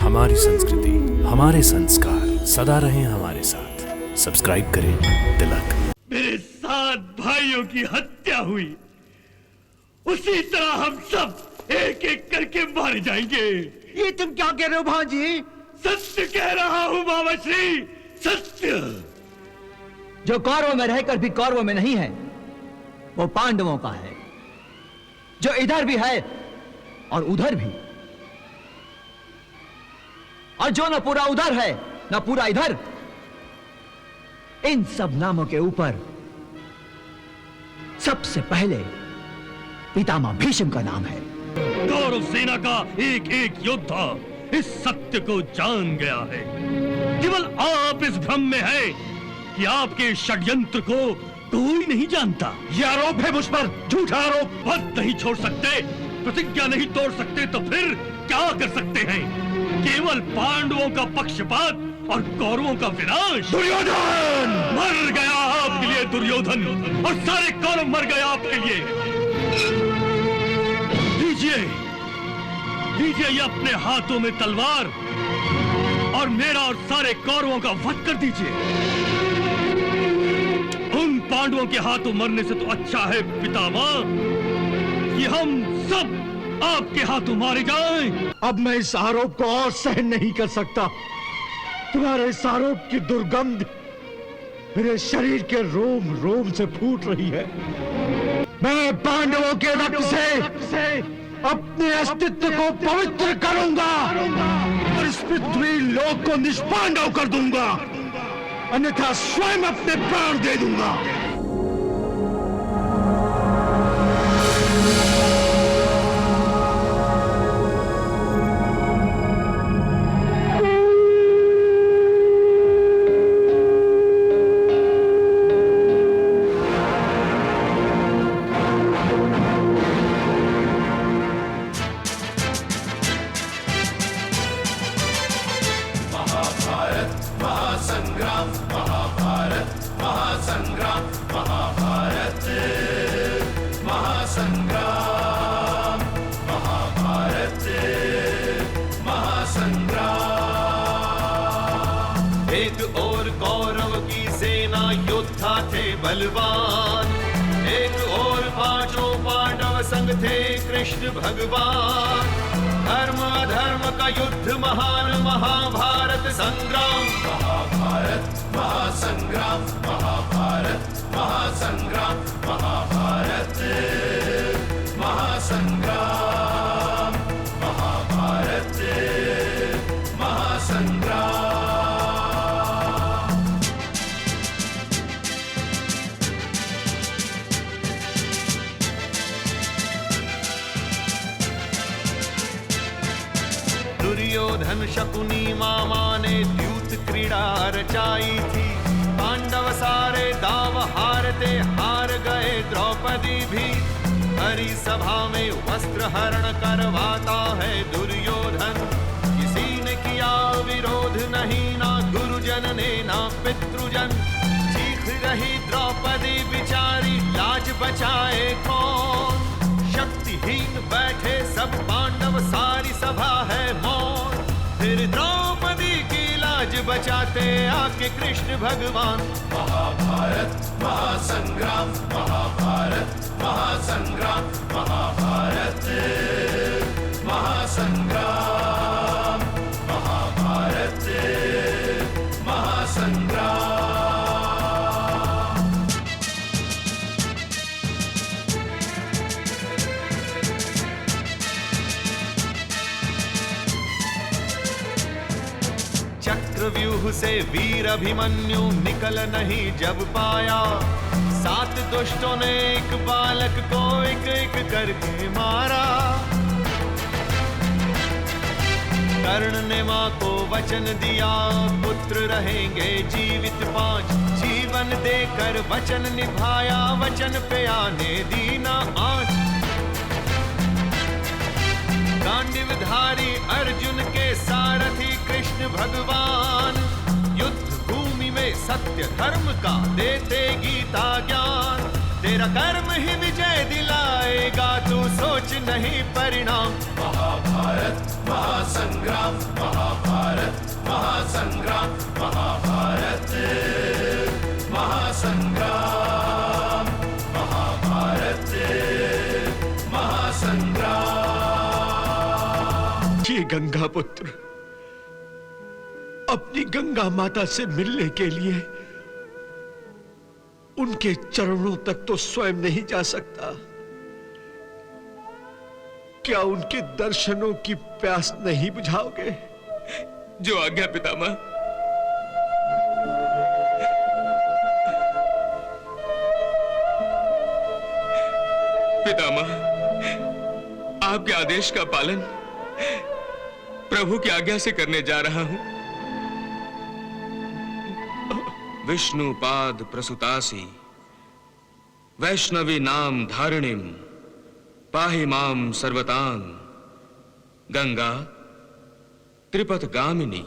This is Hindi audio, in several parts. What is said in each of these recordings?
हमारी संस्कृति, हमारे संस्कार सदा रहें हमारे साथ। सब्सक्राइब करें तिलक। मेरे 7 भाइयों की हत्या हुई, उसी तरह हम सब एक एक करके मारे जाएंगे। ये तुम क्या कह रहे हो भांजी? सत्य कह रहा हूं बाबा श्री, सत्य। जो कौरवों में रहकर भी कौरवों में नहीं है, वो पांडवों का है। जो इधर भी है और उधर भी, और जो न पूरा उधर है न पूरा इधर, इन सब नामों के ऊपर सबसे पहले पितामह भीष्म का नाम है। कौरव सेना का एक एक योद्धा इस सत्य को जान गया है। केवल आप इस भ्रम में है कि आपके षड्यंत्र को कोई नहीं जानता। यह आरोप है मुझ पर, झूठा आरोप। पद नहीं छोड़ सकते, प्रतिज्ञा नहीं तोड़ सकते, तो फिर क्या कर सकते हैं? केवल पांडवों का पक्षपात और कौरवों का विनाश। दुर्योधन मर गया आपके लिए, दुर्योधन, और सारे कौरव मर गए आपके लिए। लीजिए लीजिए ये अपने हाथों में तलवार और मेरा और सारे कौरवों का वध कर दीजिए। उन पांडवों के हाथों मरने से तो अच्छा है पितामह कि हम सब आपके हाथों मारे जाएं। अब मैं इस आरोप को और सहन नहीं कर सकता। तुम्हारे इस आरोप की दुर्गंध मेरे शरीर के रोम रोम से फूट रही है। मैं पांडवों के रक्त से अपने अस्तित्व को पवित्र करूंगा और इस पृथ्वी लोक को निष्पांडव कर दूंगा, अन्यथा स्वयं अपने प्राण दे दूंगा। एक और कौरव की सेना योद्धा थे बलवान, एक और 5 पांडव संग थे कृष्ण भगवान। धर्म अधर्म का युद्ध महान, महाभारत संग्राम। महाभारत महासंग्राम, महाभारत महासंग्राम, महाभारत महासंग्राम, महाभारत महासंग्राम। दुर्योधन शकुनी मामा ने द्यूत क्रीड़ा रचाई थी। पांडव सारे दाव हारते हार गए, द्रौपदी भी। हरी सभा में वस्त्र हरण करवाता है दुर्योधन। किसी ने किया विरोध नहीं, ना गुरुजन ने ना पितृजन। चीख रही द्रौपदी बिचारी, लाज बचाए कौन? शक्तिहीन बैठे सब पांडव, सारी सभा है मौन। फिर द्रौपदी की लाज बचाते आके कृष्ण भगवान। महाभारत महासंग्राम, महाभारत महासंग्राम, महाभारत महासंग्राम, महाभारत महासंग्राम। चक्रव्यूह से वीर अभिमन्यु निकल नहीं जब पाया। 7 दुष्टों ने एक बालक को एक एक करके मारा। कर्ण ने मां को वचन दिया, पुत्र रहेंगे जीवित 5। जीवन देकर वचन निभाया, वचन पे आने दी ना आँच। गांडीवधारी अर्जुन के सारथी कृष्ण भगवान। युद्ध भूमि में सत्य धर्म का देते गीता ज्ञान। तेरा कर्म ही विजय दिलाएगा, तू सोच नहीं परिणाम। महाभारत महासंग्राम, महाभारत महासंग्राम महाभारत महासंग्राम महाभारत महासंग्राम। ये गंगा पुत्र अपनी गंगा माता से मिलने के लिए उनके चरणों तक तो स्वयं नहीं जा सकता। क्या उनके दर्शनों की प्यास नहीं बुझाओगे? जो आज्ञा पितामह। पितामह, आपके आदेश का पालन प्रभु की आज्ञा से करने जा रहा हूं। विष्णु पाद प्रसुतासी वैष्णवी नाम धारिणीम पाहि माम सर्वतां गंगा त्रिपथ गामिनी।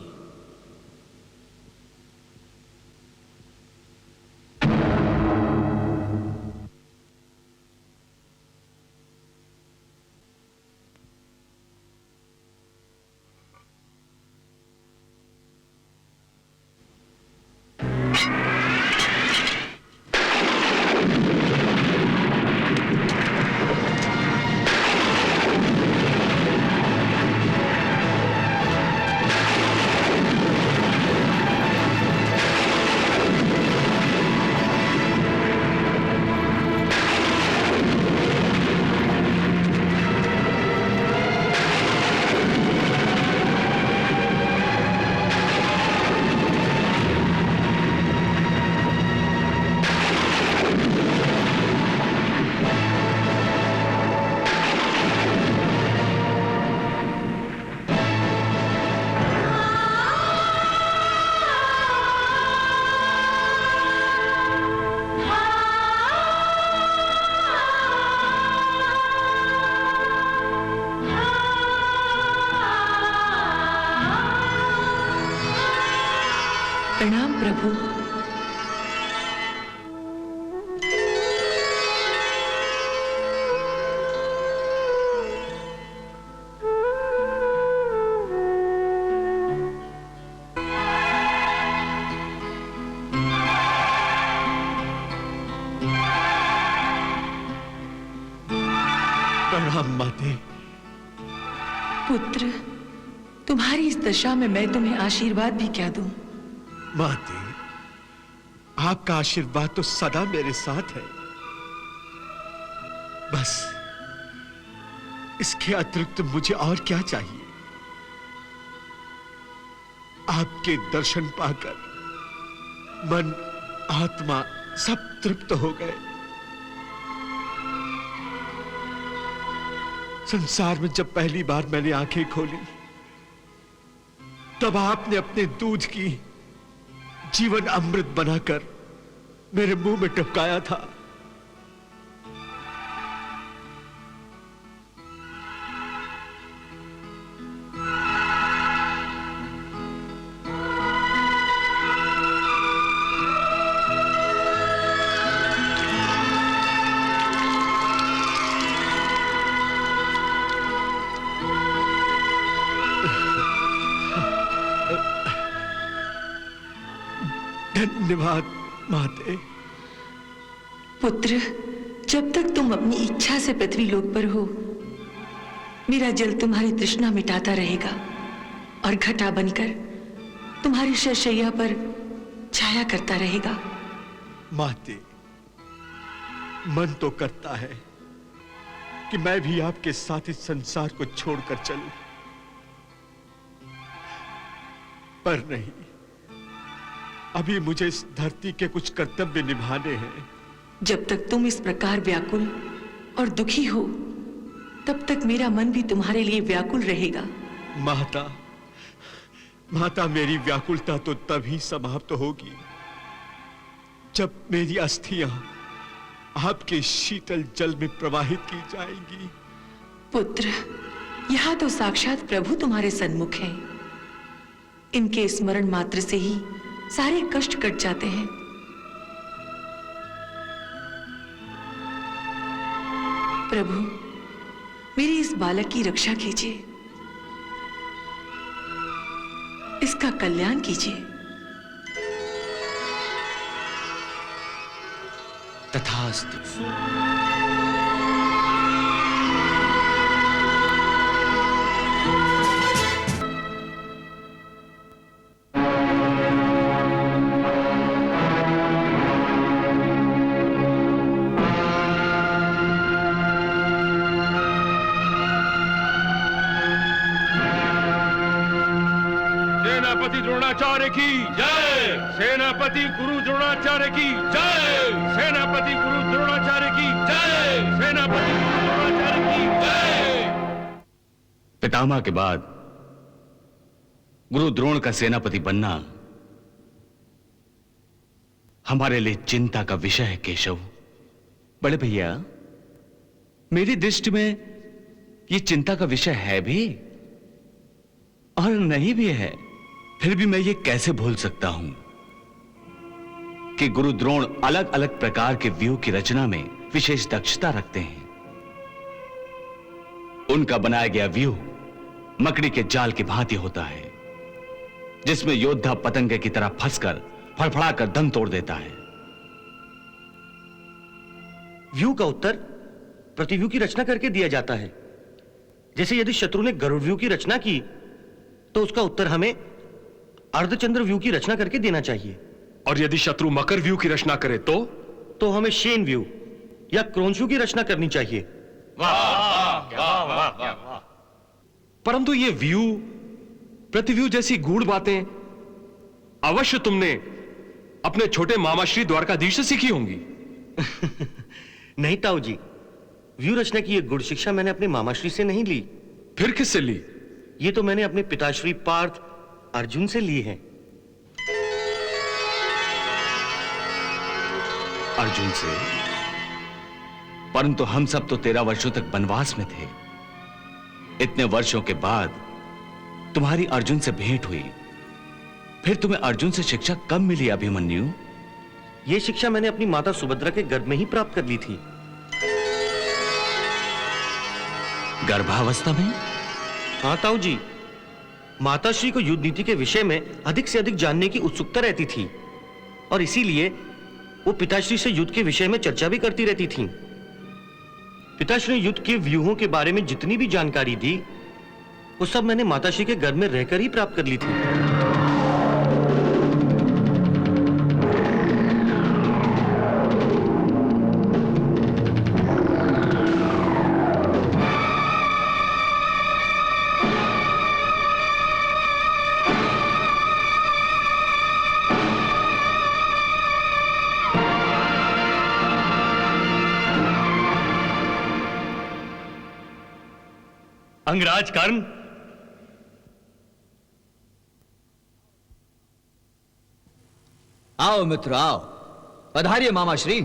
प्रणाम प्रभु। प्रणाम माते। पुत्र, तुम्हारी इस दशा में मैं तुम्हें आशीर्वाद भी क्या दूं? माते, आपका आशीर्वाद तो सदा मेरे साथ है। बस इसके अतिरिक्त मुझे और क्या चाहिए? आपके दर्शन पाकर मन आत्मा सब तृप्त हो गए। संसार में जब पहली बार मैंने आंखें खोली तब आपने अपने दूध की जीवन अमृत बनाकर मेरे मुंह में टपकाया था। धन्यवाद माते। पुत्र, जब तक तुम अपनी इच्छा से पृथ्वी लोक पर हो, मेरा जल तुम्हारी तृष्णा मिटाता रहेगा और घटा बनकर तुम्हारी शैय्या पर छाया करता रहेगा। माते, मन तो करता है कि मैं भी आपके साथ इस संसार को छोड़कर चलूं, पर नहीं। अभी मुझे इस धरती के कुछ कर्तव्य निभाने हैं। जब तक तुम इस प्रकार व्याकुल और दुखी हो, तब तक मेरा मन भी तुम्हारे लिए व्याकुल रहेगा। माता, माता, मेरी व्याकुलता तो तभी समाप्त होगी जब मेरी अस्थियां आपके शीतल जल में प्रवाहित की जाएंगी। पुत्र, यहाँ तो साक्षात प्रभु तुम्हारे सन्मुख हैं। इनके स्मरण मात्र से ही सारे कष्ट कट जाते हैं। प्रभु, मेरी इस बालक की रक्षा कीजिए। इसका कल्याण कीजिए। तथास्तु। सेनापति द्रोणाचार्य की जय। सेनापति गुरु द्रोणाचार्य की जय। सेनापति गुरु द्रोणाचार्य की जय। सेनापति गुरु द्रोणाचार्य की जय। पितामह के बाद गुरु द्रोण का सेनापति बनना हमारे लिए चिंता का विषय है केशव। बड़े भैया, मेरी दृष्टि में यह चिंता का विषय है भी और नहीं भी है। फिर भी मैं ये कैसे भूल सकता हूं कि गुरु द्रोण अलग अलग प्रकार के व्यूह की रचना में विशेष दक्षता रखते हैं। उनका बनाया गया व्यूह मकड़ी के जाल की भांति होता है, जिसमें योद्धा पतंगे की तरह फंसकर फड़फड़ाकर दम तोड़ देता है। व्यू का उत्तर प्रतिव्यू की रचना करके दिया जाता है। जैसे यदि शत्रु ने गरुड़ व्यू की रचना की तो उसका उत्तर हमें अर्धचंद्र व्यू की रचना करके देना चाहिए। और यदि शत्रु मकर व्यू की रचना करे तो हमें शेन व्यू या क्रोंस व्यू की रचना करनी चाहिए। परंतु ये व्यू प्रतिव्यू जैसी गूढ़ बातें अवश्य तुमने अपने छोटे मामा श्री द्वारकाधीश से सीखी होंगी। नहीं ताऊ जी, व्यू रचना की यह गुड़ शिक्षा मैंने अपने मामाश्री से नहीं ली। फिर किससे ली? ये तो मैंने अपने पिताश्री पार्थ अर्जुन से ली है। अर्जुन से? परंतु हम सब तो 13 वर्षों तक वनवास में थे। इतने वर्षों के बाद तुम्हारी अर्जुन से भेंट हुई, फिर तुम्हें अर्जुन से शिक्षा कब मिली अभिमन्यु? यह शिक्षा मैंने अपनी माता सुभद्रा के गर्भ में ही प्राप्त कर ली थी। गर्भावस्था में? हाँ ताऊ जी, माताश्री को युद्ध नीति के विषय में अधिक से अधिक जानने की उत्सुकता रहती थी और इसीलिए वो पिताश्री से युद्ध के विषय में चर्चा भी करती रहती थीं। पिताश्री ने युद्ध के व्यूहों के बारे में जितनी भी जानकारी दी वो सब मैंने माताश्री के घर में रहकर ही प्राप्त कर ली थी। अंगराज कर्ण, आओ मित्र आओ, पधारिए मामाश्री।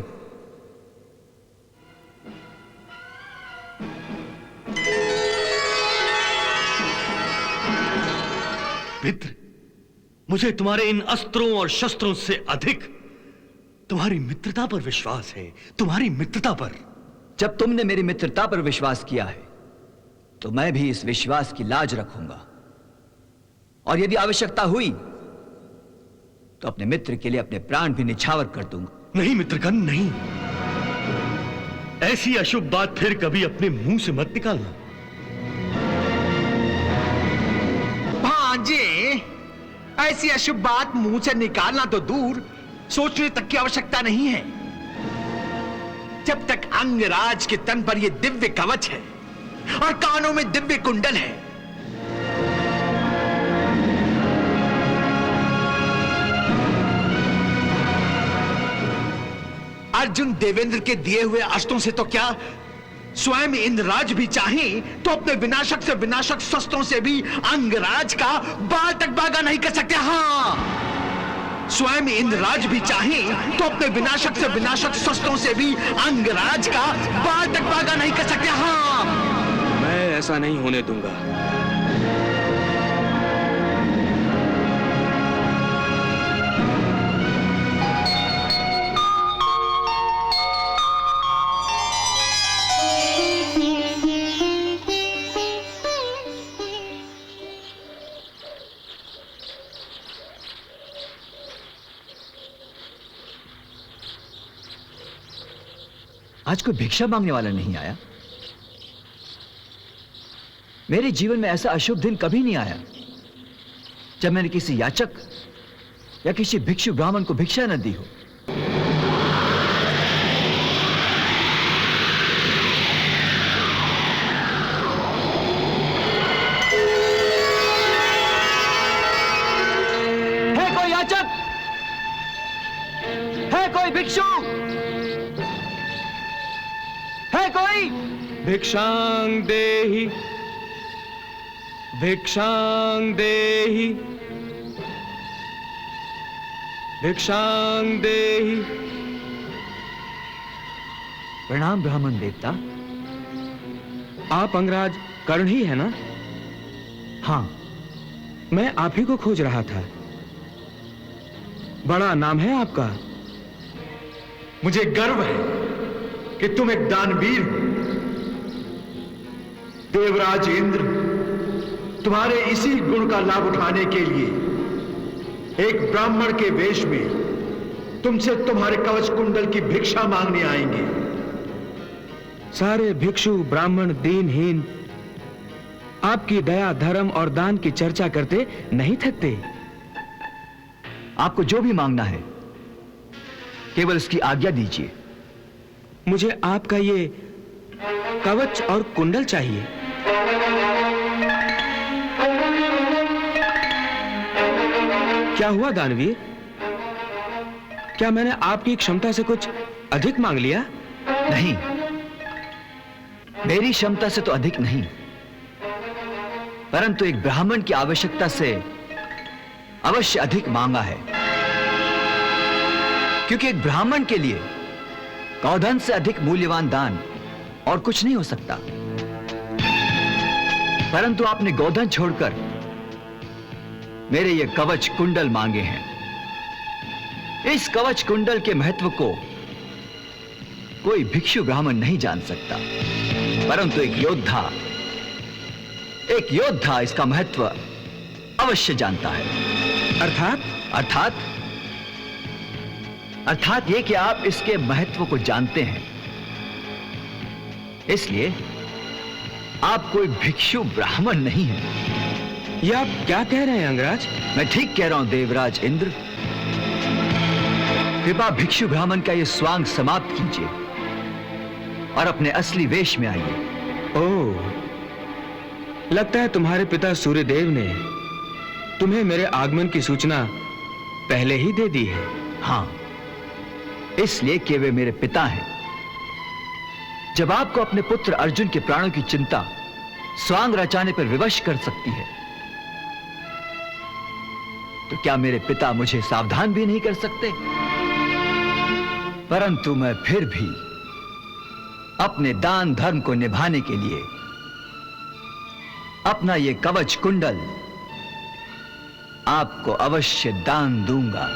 मित्र, मुझे तुम्हारे इन अस्त्रों और शस्त्रों से अधिक तुम्हारी मित्रता पर विश्वास है। तुम्हारी मित्रता पर। जब तुमने मेरी मित्रता पर विश्वास किया है तो मैं भी इस विश्वास की लाज रखूंगा और यदि आवश्यकता हुई तो अपने मित्र के लिए अपने प्राण भी निछावर कर दूंगा। नहीं मित्रगण, नहीं। ऐसी अशुभ बात फिर कभी अपने मुंह से मत निकालना। भांजे, ऐसी अशुभ बात मुंह से निकालना तो दूर, सोचने तक की आवश्यकता नहीं है। जब तक अंगराज के तन पर यह दिव्य कवच है और कानों में दिव्य कुंडल है, अर्जुन देवेंद्र के दिए हुए अस्त्रों से तो क्या, स्वयं इंद्रराज भी चाहें तो अपने विनाशक से विनाशक शस्त्रों से भी अंगराज का बाल तक बागा नहीं कर सकते। हाँ, स्वयं इंद्रराज भी चाहें तो अपने विनाशक से विनाशक शस्त्रों से भी अंगराज का बाल तक बागा नहीं कर सकते। हाँ, मैं ऐसा नहीं होने दूंगा। आज कोई भिक्षा मांगने वाला नहीं आया। मेरे जीवन में ऐसा अशुभ दिन कभी नहीं आया जब मैंने किसी याचक या किसी भिक्षु ब्राह्मण को भिक्षा न दी हो। है कोई याचक? है कोई भिक्षु? है कोई? भिक्षां देहि, भिक्षां देहि, भिक्षां देहि। प्रणाम ब्राह्मण देवता। आप अंगराज कर्ण ही है ना? हाँ, मैं आप ही को खोज रहा था। बड़ा नाम है आपका। मुझे गर्व है कि तुम एक दानवीर हो। देवराज इंद्र तुम्हारे इसी गुण का लाभ उठाने के लिए एक ब्राह्मण के वेश में तुमसे तुम्हारे कवच कुंडल की भिक्षा मांगने आएंगे। सारे भिक्षु ब्राह्मण दीनहीन आपकी दया धर्म और दान की चर्चा करते नहीं थकते। आपको जो भी मांगना है केवल इसकी आज्ञा दीजिए। मुझे आपका ये कवच और कुंडल चाहिए। क्या हुआ दानवीर? क्या मैंने आपकी क्षमता से कुछ अधिक मांग लिया? नहीं, मेरी क्षमता से तो अधिक नहीं, परंतु एक ब्राह्मण की आवश्यकता से अवश्य अधिक मांगा है। क्योंकि एक ब्राह्मण के लिए गौधन से अधिक मूल्यवान दान और कुछ नहीं हो सकता। परंतु आपने गौधन छोड़कर मेरे ये कवच कुंडल मांगे हैं। इस कवच कुंडल के महत्व को कोई भिक्षु ब्राह्मण नहीं जान सकता, परंतु एक योद्धा इसका महत्व अवश्य जानता है। अर्थात अर्थात ये कि आप इसके महत्व को जानते हैं, इसलिए आप कोई भिक्षु ब्राह्मण नहीं हैं। ये आप क्या कह रहे हैं अंगराज? मैं ठीक कह रहा हूं देवराज इंद्र। कृपा भिक्षु ब्राह्मण का ये स्वांग समाप्त कीजिए और अपने असली वेश में आइए। ओह, लगता है तुम्हारे पिता सूर्यदेव ने तुम्हें मेरे आगमन की सूचना पहले ही दे दी है। हां, इसलिए कि वे मेरे पिता हैं। जब आपको अपने पुत्र अर्जुन के प्राणों की चिंता स्वांग रचाने पर विवश कर सकती है, तो क्या मेरे पिता मुझे सावधान भी नहीं कर सकते? परंतु मैं फिर भी अपने दान धर्म को निभाने के लिए अपना यह कवच कुंडल आपको अवश्य दान दूंगा।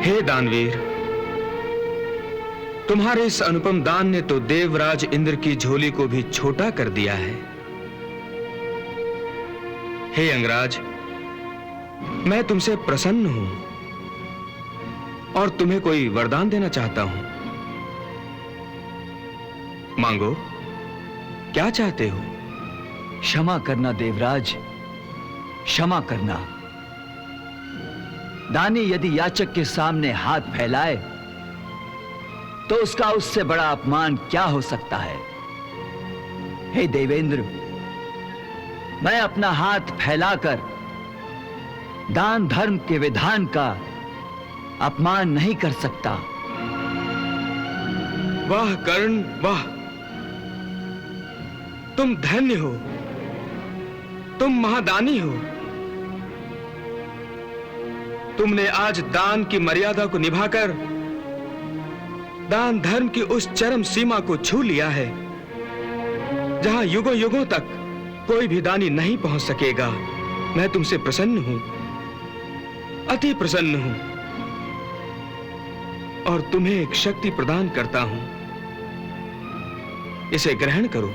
हे दानवीर, तुम्हारे इस अनुपम दान ने तो देवराज इंद्र की झोली को भी छोटा कर दिया है। हे अंगराज, मैं तुमसे प्रसन्न हूं और तुम्हें कोई वरदान देना चाहता हूं। मांगो, क्या चाहते हो? क्षमा करना देवराज, क्षमा करना। दानी यदि याचक के सामने हाथ फैलाए तो उसका उससे बड़ा अपमान क्या हो सकता है? हे देवेंद्र, मैं अपना हाथ फैलाकर दान धर्म के विधान का अपमान नहीं कर सकता। वाह कर्ण, वाह! तुम धन्य हो, तुम महादानी हो। तुमने आज दान की मर्यादा को निभाकर दान धर्म की उस चरम सीमा को छू लिया है जहां युगों युगों तक कोई भी दानी नहीं पहुंच सकेगा। मैं तुमसे प्रसन्न हूं, अति प्रसन्न हूं, और तुम्हें एक शक्ति प्रदान करता हूं। इसे ग्रहण करो।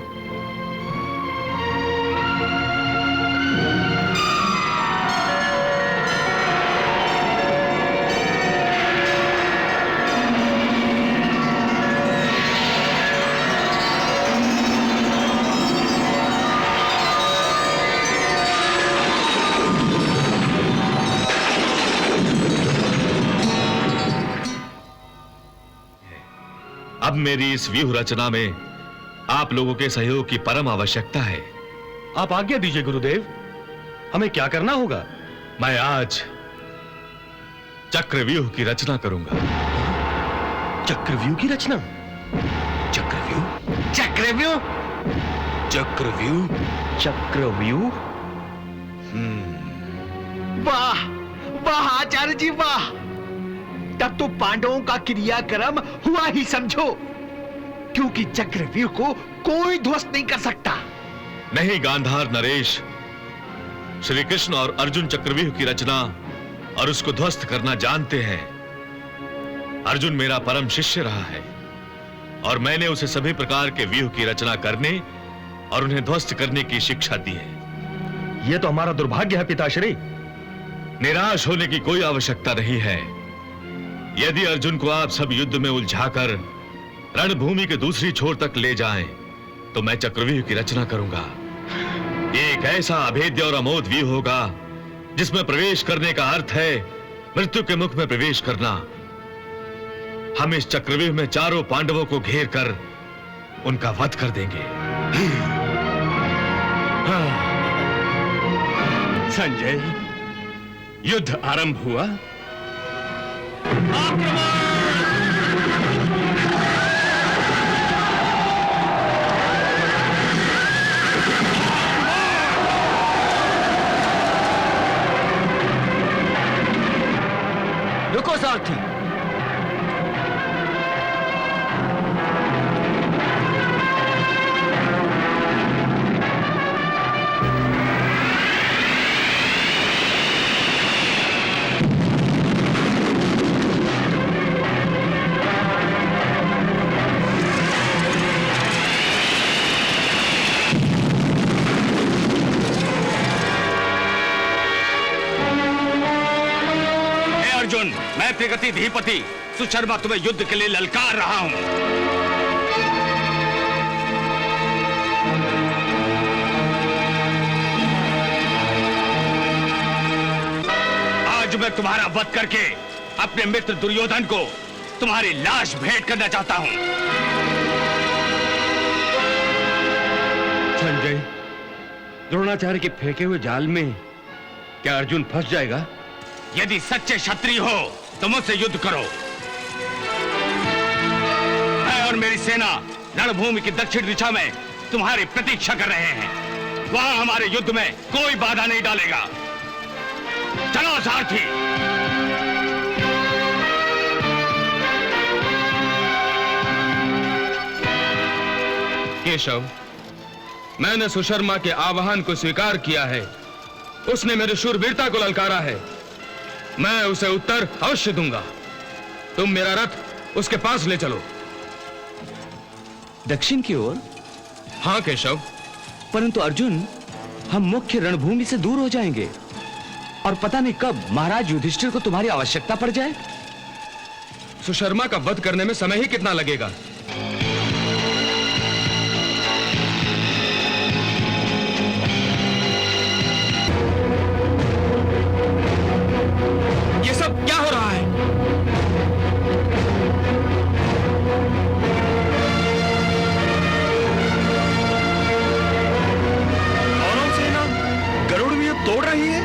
अब मेरी इस व्यूह रचना में आप लोगों के सहयोग की परम आवश्यकता है। आप आज्ञा दीजिए गुरुदेव, हमें क्या करना होगा? मैं आज चक्रव्यूह की रचना करूंगा। चक्रव्यूह की रचना? चक्रव्यूह? चक्रव्यूह? चक्रव्यूह? चक्रव्यूह? वाह वाह आचार्य जी वाह! तब तो पांडवों का क्रियाक्रम हुआ ही समझो, क्योंकि चक्रव्यूह को कोई ध्वस्त नहीं कर सकता। नहीं गांधार नरेश, श्री कृष्ण और अर्जुन चक्रव्यूह की रचना और उसको ध्वस्त करना जानते हैं। अर्जुन मेरा परम शिष्य रहा है और मैंने उसे सभी प्रकार के व्यूह की रचना करने और उन्हें ध्वस्त करने की शिक्षा दी है। यह तो हमारा दुर्भाग्य है पिताश्री। निराश होने की कोई आवश्यकता नहीं है। यदि अर्जुन को आप सब युद्ध में उलझाकर रणभूमि के दूसरी छोर तक ले जाएं, तो मैं चक्रव्यूह की रचना करूंगा। एक ऐसा अभेद्य और अमोघ व्यूह होगा जिसमें प्रवेश करने का अर्थ है मृत्यु के मुख में प्रवेश करना। हम इस चक्रव्यूह में चारों पांडवों को घेर कर उनका वध कर देंगे। संजय, युद्ध आरंभ हुआ। रुको सारथी। मैं प्रगति धीपति सुशर्मा तुम्हें युद्ध के लिए ललकार रहा हूं। आज मैं तुम्हारा वध करके अपने मित्र दुर्योधन को तुम्हारी लाश भेंट करना चाहता हूं। संजय, द्रोणाचार्य के फेंके हुए जाल में क्या अर्जुन फंस जाएगा? यदि सच्चे क्षत्रिय हो तो मुझसे युद्ध करो। मैं और मेरी सेना रणभूमि की दक्षिण दिशा में तुम्हारी प्रतीक्षा कर रहे हैं। वहां हमारे युद्ध में कोई बाधा नहीं डालेगा। चलो सारथी। केशव, मैंने सुशर्मा के आह्वान को स्वीकार किया है। उसने मेरी शूरवीरता को ललकारा है। मैं उसे उत्तर अवश्य दूंगा। तुम मेरा रथ उसके पास ले चलो। दक्षिण की ओर? हाँ केशव। परंतु अर्जुन, हम मुख्य रणभूमि से दूर हो जाएंगे और पता नहीं कब महाराज युधिष्ठिर को तुम्हारी आवश्यकता पड़ जाए। सुशर्मा का वध करने में समय ही कितना लगेगा? ये सब क्या हो रहा है? कौरव सेना गरुड़ व्यूह तोड़ रही है।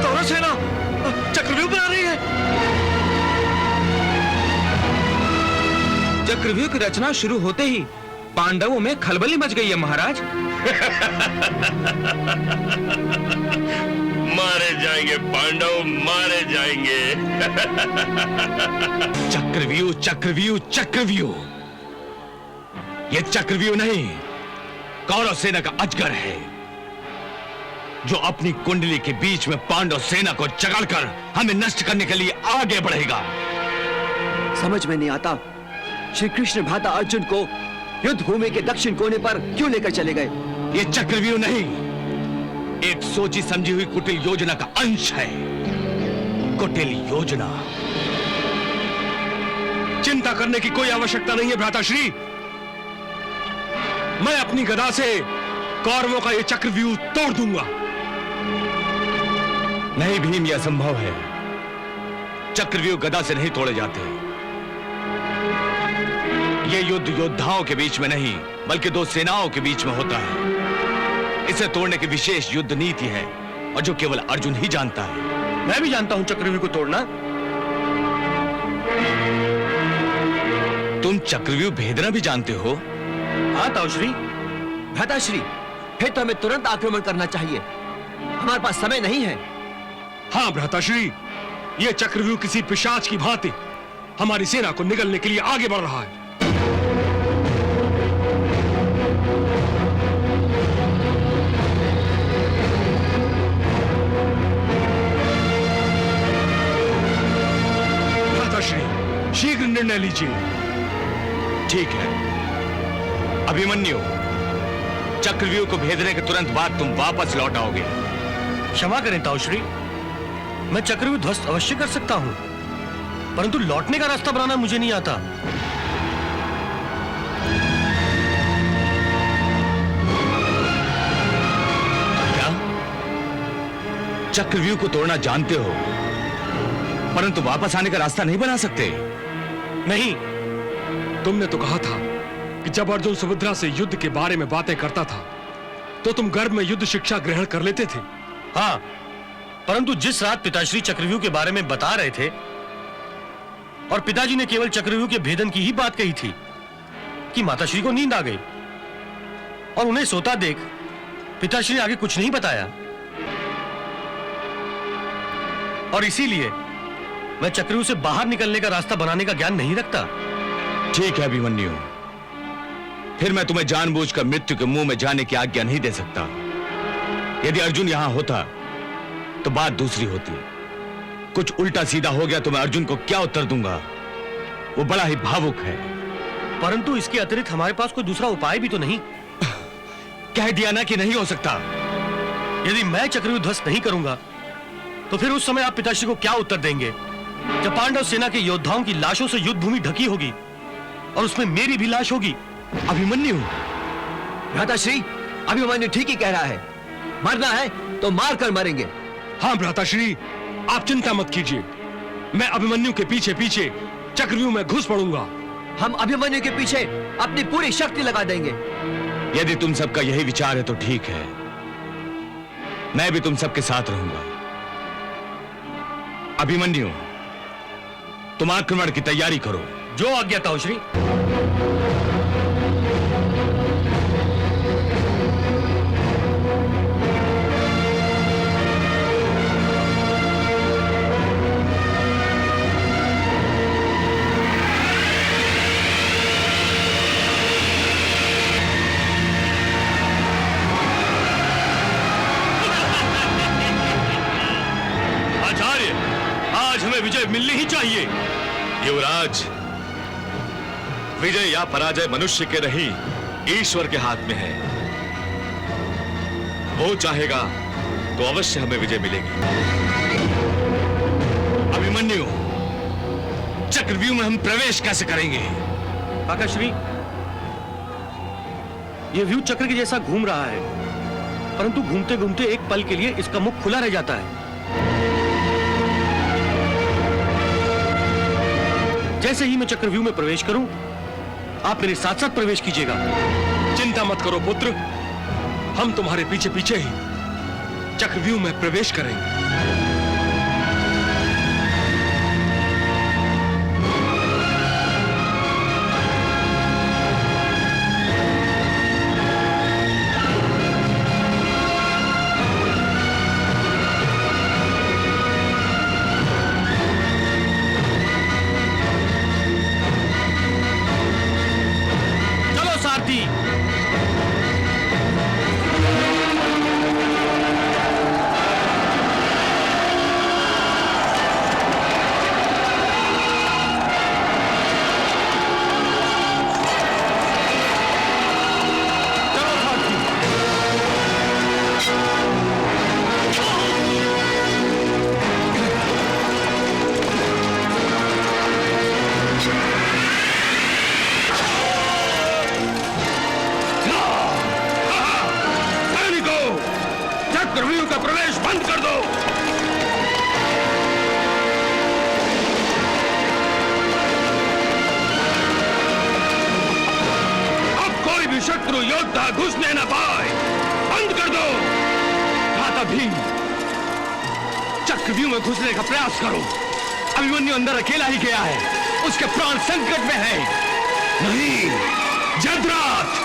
कौरव सेना चक्रव्यूह बना रही है। चक्रव्यूह की रचना शुरू होते ही पांडवों में खलबली मच गई है महाराज। मारे जाएंगे पांडव, मारे जाएंगे। चक्रव्यूह, चक्रव्यूह, चक्रव्यूह। ये चक्रव्यूह नहीं, कौरव सेना का अजगर है, जो अपनी कुंडली के बीच में पांडव सेना को जकड़कर हमें नष्ट करने के लिए आगे बढ़ेगा। समझ में नहीं आता, श्री कृष्ण भ्राता अर्जुन को युद्ध भूमि के दक्षिण कोने पर क्यों लेकर चले गए? ये चक्रव्यूह नहीं, एक सोची समझी हुई कुटिल योजना का अंश है। कुटिल योजना। चिंता करने की कोई आवश्यकता नहीं है भ्राताश्री। मैं अपनी गदा से कौरवों का यह चक्रव्यूह तोड़ दूंगा। नहीं भीम, यह असंभव है। चक्रव्यूह गदा से नहीं तोड़े जाते। यह युद्ध योद्धाओं के बीच में नहीं, बल्कि दो सेनाओं के बीच में होता है। इसे तोड़ने की विशेष युद्ध नीति है, और जो केवल अर्जुन ही जानता है। मैं भी जानता हूं चक्रव्यूह को तोड़ना। तुम चक्रव्यूह भेदना भी जानते हो? हाँ ताऊश्री। भ्राताश्री, फिर तो हमें तुरंत आक्रमण करना चाहिए। हमारे पास समय नहीं है। हाँ भ्राताश्री, यह चक्रव्यूह किसी पिशाच की भांति हमारी सेना को निगलने के लिए आगे बढ़ रहा है। भ्राताश्री, शीघ्र निर्णय लीजिए। ठीक है अभिमन्यु, चक्रव्यूह को भेदने के तुरंत बाद तुम वापस लौट आओगे। क्षमा करें ताऊश्री, मैं चक्रव्यूह ध्वस्त अवश्य कर सकता हूं, परंतु लौटने का रास्ता बनाना मुझे नहीं आता। क्या? चक्रव्यूह को तोड़ना जानते हो, परंतु वापस आने का रास्ता नहीं बना सकते? नहीं। तुमने तो कहा था कि जब अर्जुन सुभद्रा से युद्ध के बारे में बातें करता था, तो तुम गर्भ में युद्ध शिक्षा ग्रहण कर लेते थे। हाँ, परंतु जिस रात पिताश्री चक्रव्यूह के बारे में बता रहे थे और पिताजी ने केवल चक्रव्यूह के भेदन की ही बात कही थी कि माताश्री को नींद आ गई, और उन्हें सोता देख पिताश्री ने आगे कुछ नहीं बताया, और इसीलिए मैं चक्रव्यूह से बाहर निकलने का रास्ता बनाने का ज्ञान नहीं रखता। ठीक है अभिमन्यु, फिर मैं तुम्हें जानबूझकर मृत्यु के मुंह में जाने की आज्ञा नहीं दे सकता। यदि अर्जुन यहां होता तो बात दूसरी होती। कुछ उल्टा सीधा हो गया तो मैं अर्जुन को क्या उत्तर दूंगा? वो बड़ा ही भावुक है। परंतु इसके अतिरिक्त हमारे पास कोई दूसरा उपाय भी तो नहीं। कह दिया ना कि नहीं हो सकता। यदि मैं चक्रव्यूह ध्वस्त नहीं करूंगा तो फिर उस समय आप पिताश्री को क्या उत्तर देंगे, जब पांडव सेना के योद्धाओं की लाशों से युद्ध भूमि ढकी होगी और उसमें मेरी भी लाश होगी? अभिमन्यु, भ्राताश्री, अभिमन्यु ठीक ही कह रहा है। मरना है तो मार कर मरेंगे। हाँ भ्राताश्री, आप चिंता मत कीजिए। मैं अभिमन्यु के पीछे पीछे चक्रव्यूह में घुस पड़ूंगा। हम अभिमन्यु के पीछे अपनी पूरी शक्ति लगा देंगे। यदि तुम सबका यही विचार है तो ठीक है, मैं भी तुम सबके साथ रहूंगा। अभिमन्यु, तुम आक्रमण की तैयारी करो। जो आज्ञा ताऊश्री। हमें विजय मिलनी ही चाहिए। युवराज, विजय या पराजय मनुष्य के नहीं, ईश्वर के हाथ में है। वो चाहेगा तो अवश्य हमें विजय मिलेगी। अभिमन्यु, चक्रव्यूह में हम प्रवेश कैसे करेंगे? काकाश्री, ये व्यू चक्र के जैसा घूम रहा है, परंतु घूमते घूमते एक पल के लिए इसका मुख खुला रह जाता है। जैसे ही मैं चक्रव्यूह में प्रवेश करूं, आप मेरे साथ साथ प्रवेश कीजिएगा। चिंता मत करो पुत्र, हम तुम्हारे पीछे पीछे ही चक्रव्यूह में प्रवेश करेंगे। चक्रव्यूह का प्रवेश बंद कर दो। अब कोई भी शत्रु योद्धा घुसने न पाए, बंद कर दो। भ्राता भीम, चक्रव्यूह में घुसने का प्रयास करो। अभिमन्यु अंदर अकेला ही गया है, उसके प्राण संकट में है। नहीं, जयद्रथ,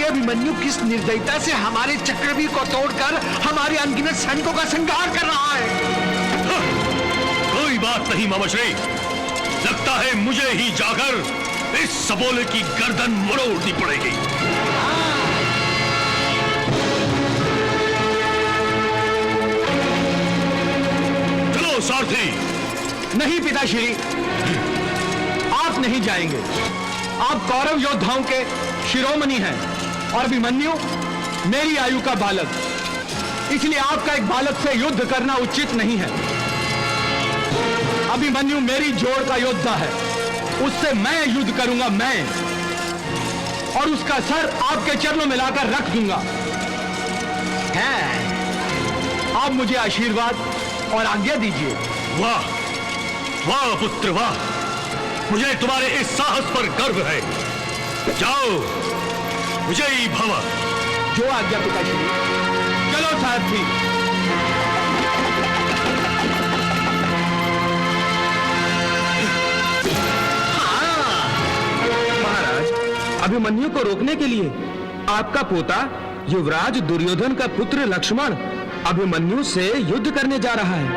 अभिमन्यु किस निर्दयता से हमारे चक्रव्यूह को तोड़कर हमारे अनगिनत सैनिकों का संहार कर रहा है। कोई बात नहीं मामाश्री, लगता है मुझे ही जाकर इस सबोले की गर्दन मरोड़नी पड़ेगी। चलो सारथी। नहीं पिताश्री, आप नहीं जाएंगे। आप कौरव योद्धाओं के शिरोमणि हैं और अभिमन्यु मेरी आयु का बालक, इसलिए आपका एक बालक से युद्ध करना उचित नहीं है। अभिमन्यु मेरी जोड़ का योद्धा है, उससे मैं युद्ध करूंगा, मैं, और उसका सर आपके चरणों में लाकर रख दूंगा। आप मुझे आशीर्वाद और आज्ञा दीजिए। वाह वाह पुत्र वाह, मुझे तुम्हारे इस साहस पर गर्व है। जाओ, विजयी भव। जो आज्ञा पिताश्री। चलो सारथी। महाराज, अभिमन्यु को रोकने के लिए आपका पोता युवराज दुर्योधन का पुत्र लक्ष्मण अभिमन्यु से युद्ध करने जा रहा है।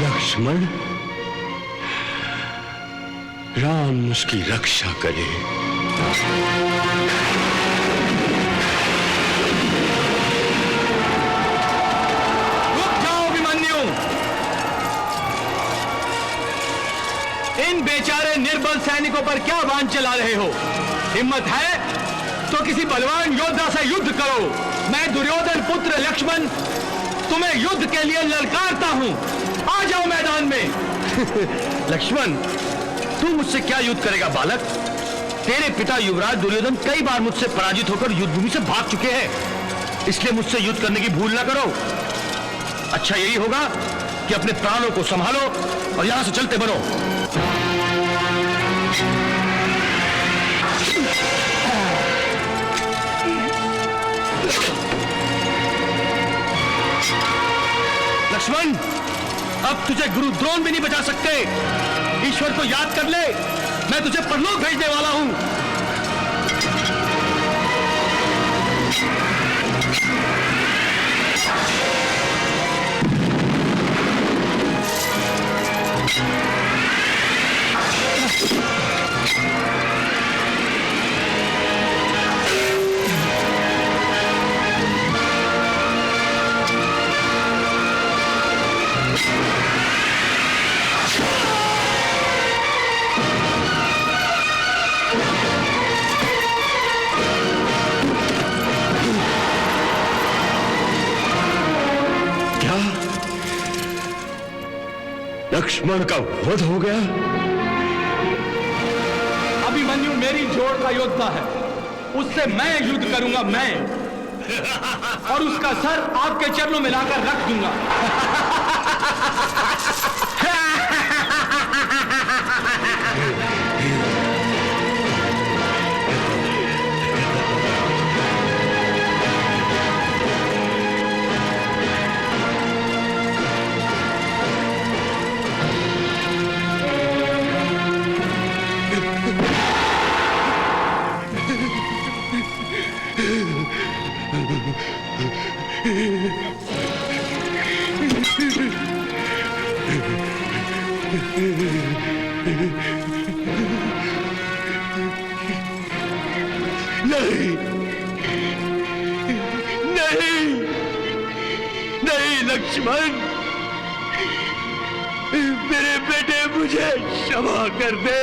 लक्ष्मण, राम उसकी रक्षा करे। इन बेचारे निर्बल सैनिकों पर क्या बाण चला रहे हो? हिम्मत है तो किसी बलवान योद्धा से युद्ध करो। मैं दुर्योधन पुत्र लक्ष्मण तुम्हें युद्ध के लिए ललकारता हूं। आ जाओ मैदान में। लक्ष्मण, तू मुझसे क्या युद्ध करेगा बालक? तेरे पिता युवराज दुर्योधन कई बार मुझसे पराजित होकर युद्ध भूमि से भाग चुके हैं, इसलिए मुझसे युद्ध करने की भूल ना करो। अच्छा यही होगा कि अपने प्राणों को संभालो और यहां से चलते बनो। लक्ष्मण, अब तुझे गुरु द्रोण भी नहीं बचा सकते। ईश्वर को याद कर ले, मैं तुझे परलोक भेजने वाला हूं। लक्ष्मण का वध हो गया। अभिमन्यु मेरी जोड़ का योद्धा है, उससे मैं युद्ध करूंगा, मैं, और उसका सर आपके चरणों में लाकर रख दूंगा। नहीं, नहीं, नहीं लक्ष्मण, मेरे बेटे मुझे क्षमा कर दे,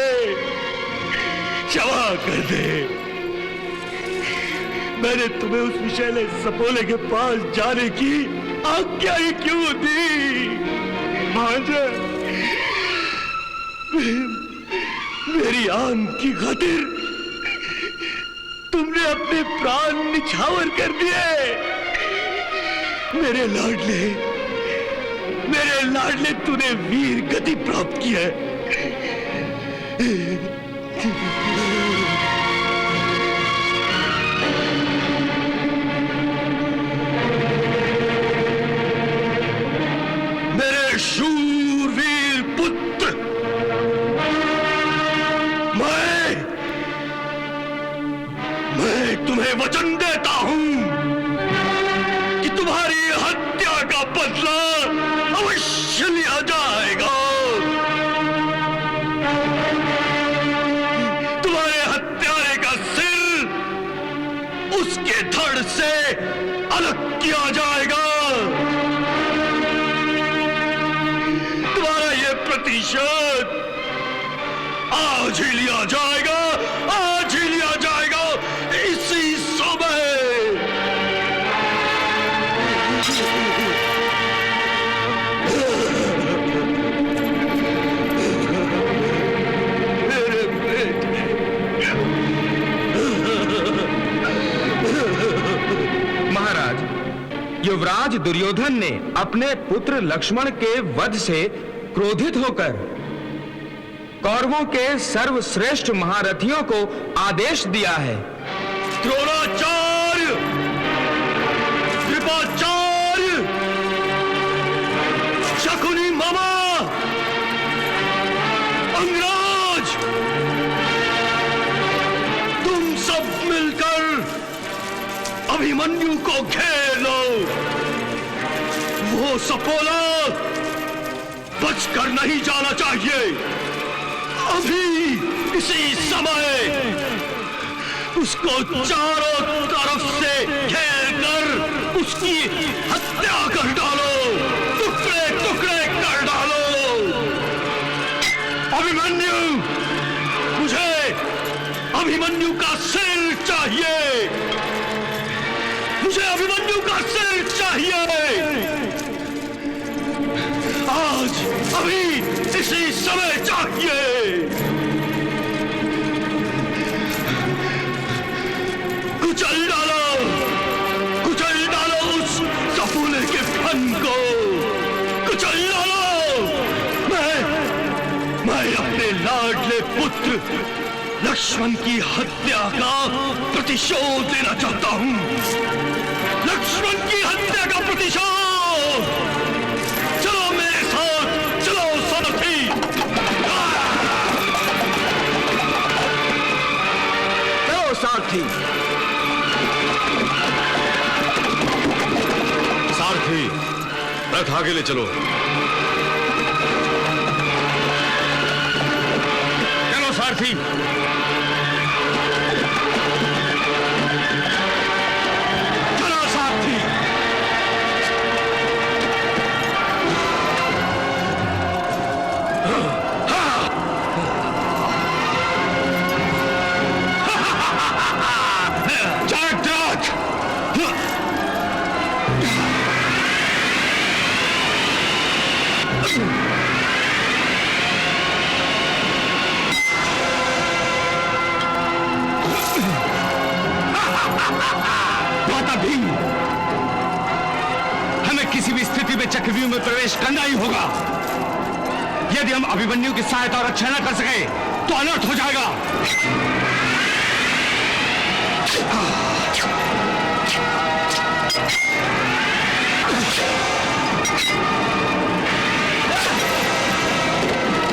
क्षमा कर दे। मैंने तुम्हें उस विषैले सपोले के पास जाने की आज्ञा ही क्यों दी? भांजा, मेरी आन की खातिर तुमने अपने प्राण निछावर कर दिए। मेरे लाडले तूने वीर गति प्राप्त की है। मेरे शूरवीर पुत्र, मैं तुम्हें वचन देता हूं कि तुम्हारी हत्या का बदला अवश्य लिया जाएगा। तुम्हारे हत्यारे का सिर उसके धड़ से अलग किया जाएगा। तुम्हारा यह प्रतिशोध आज ही लिया जाएगा, आज ही लिया जाएगा, इसी समय। मेरे बेटे, महाराज, युवराज दुर्योधन ने अपने पुत्र लक्ष्मण के वध से क्रोधित होकर कौरवों के सर्वश्रेष्ठ महारथियों को आदेश दिया है। द्रोणाचार्य, कृपाचार्य, शकुनी मामा, अंगराज, तुम सब मिलकर अभिमन्यु को घेर लो। वो सपोला बचकर नहीं जाना चाहिए। अभी इसी समय उसको चारों तरफ से घेर कर उसकी हत्या कर डालो, टुकड़े टुकड़े कर डालो। अभिमन्यु, मुझे अभिमन्यु का सिर चाहिए। लक्ष्मण की हत्या का प्रतिशोध लेना चाहता हूं। लक्ष्मण की हत्या का प्रतिशोध। चलो मेरे साथ, चलो सारथी। चलो सारथी। सारथी, रथ आगे ले चलो। चलो सारथी। चलो सारथी। जयद्रथ! माता भीम, हमें किसी भी स्थिति में चक्रव्यूह में प्रवेश करना ही होगा। यदि हम अभिमन्यु की सहायता और रक्षा न कर सके तो अनर्थ हो जाएगा।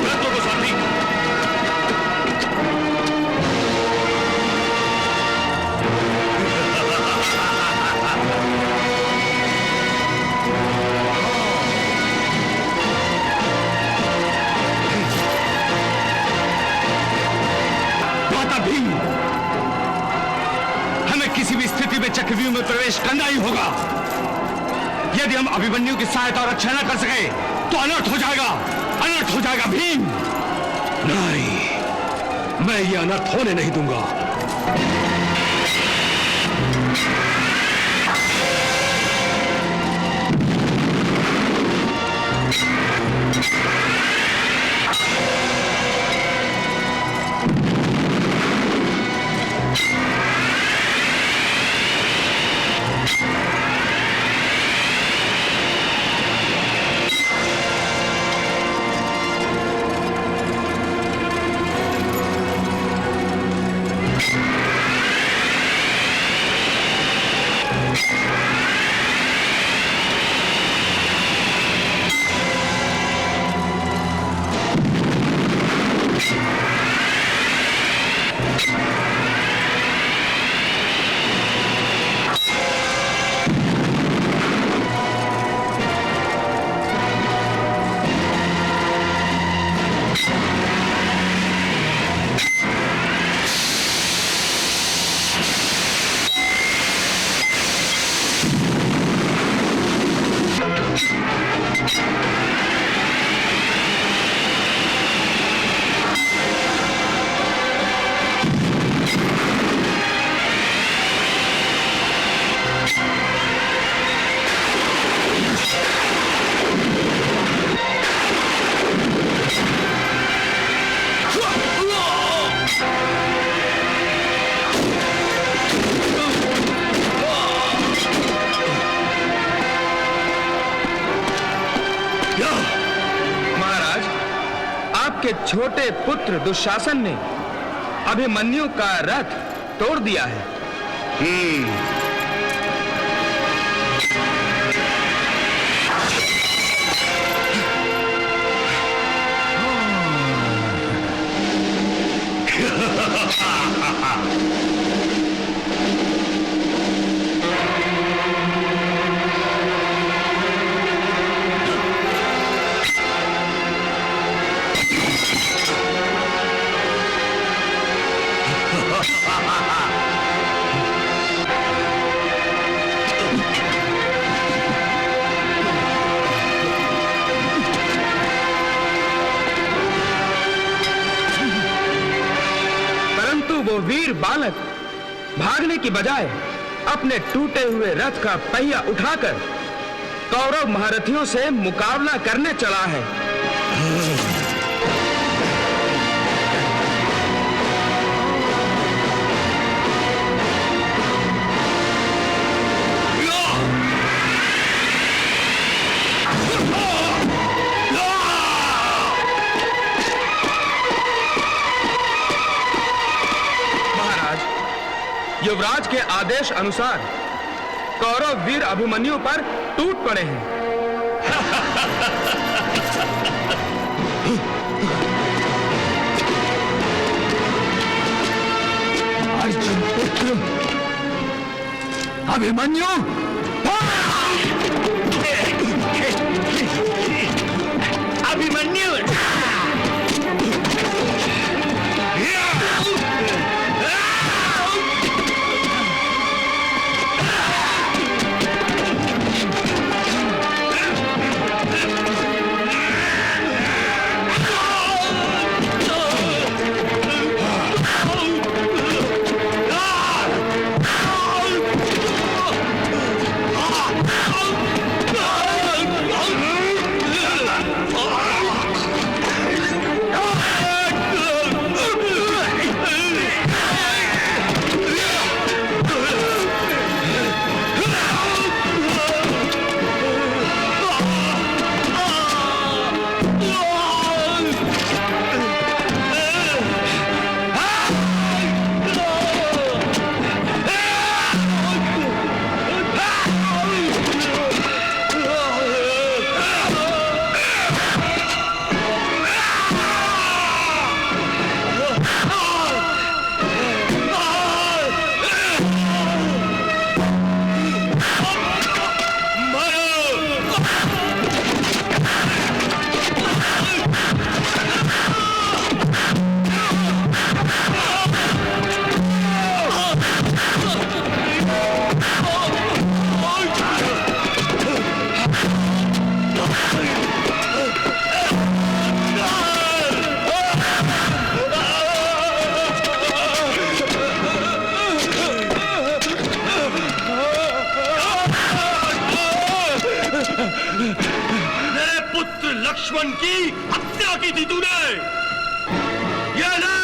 रथों को सारथी। माता भीम, हमें किसी भी स्थिति में चक्रव्यूह में प्रवेश करना ही होगा। यदि हम अभिमन्यु की सहायता और रक्षा न कर सके तो अनर्थ हो जाएगा। अनर्थ हो जाएगा भीम। नहीं, मैं ये अनर्थ होने नहीं दूंगा। आपके छोटे पुत्र दुशासन ने अभिमन्यु का रथ तोड़ दिया है। वो वीर बालक भागने की बजाय अपने टूटे हुए रथ का पहिया उठाकर कौरव महारथियों से मुकाबला करने चला है। युवराज के आदेश अनुसार कौरव वीर अभिमन्यु पर टूट पड़े हैं। अर्जुन पुत्र अभिमन्यु, अभिमन्यु लक्ष्मण की हत्या की थी तूने। ये ले,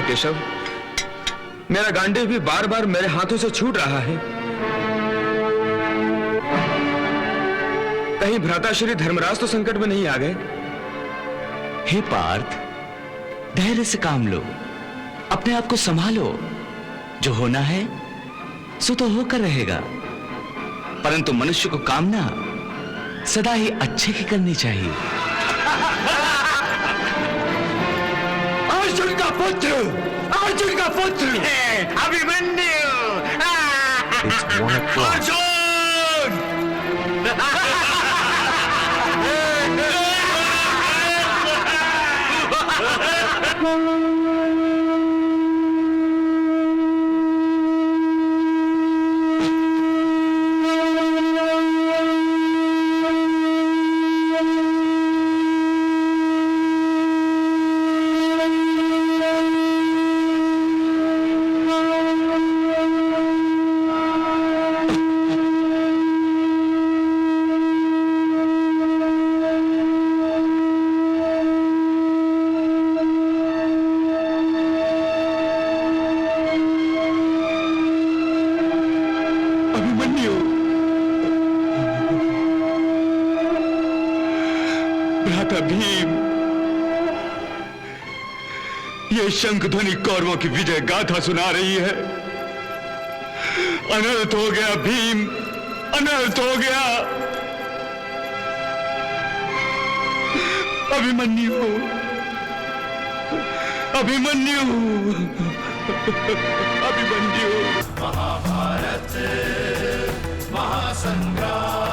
केशव, मेरा गांडीव भी बार बार मेरे हाथों से छूट रहा है। कहीं भ्राताश्री धर्मराज तो संकट में नहीं आ गए? हे पार्थ, धैर्य से काम लो, अपने आप को संभालो। जो होना है सो तो होकर रहेगा, परंतु मनुष्य को कामना सदा ही अच्छे की करनी चाहिए। अर्जुन का पुत्र, अर्जुन का पुत्र अभिमन्यु। अर्जुन! अभिमन्यु, भ्राता भीम, ये शंख ध्वनि कौरवों की विजय गाथा सुना रही है। अनर्थ हो गया भीम, अनर्थ हो गया। अभिमन्यु, अभिमन्यु, अभिमन्यु। महाभारत महासंग्राम।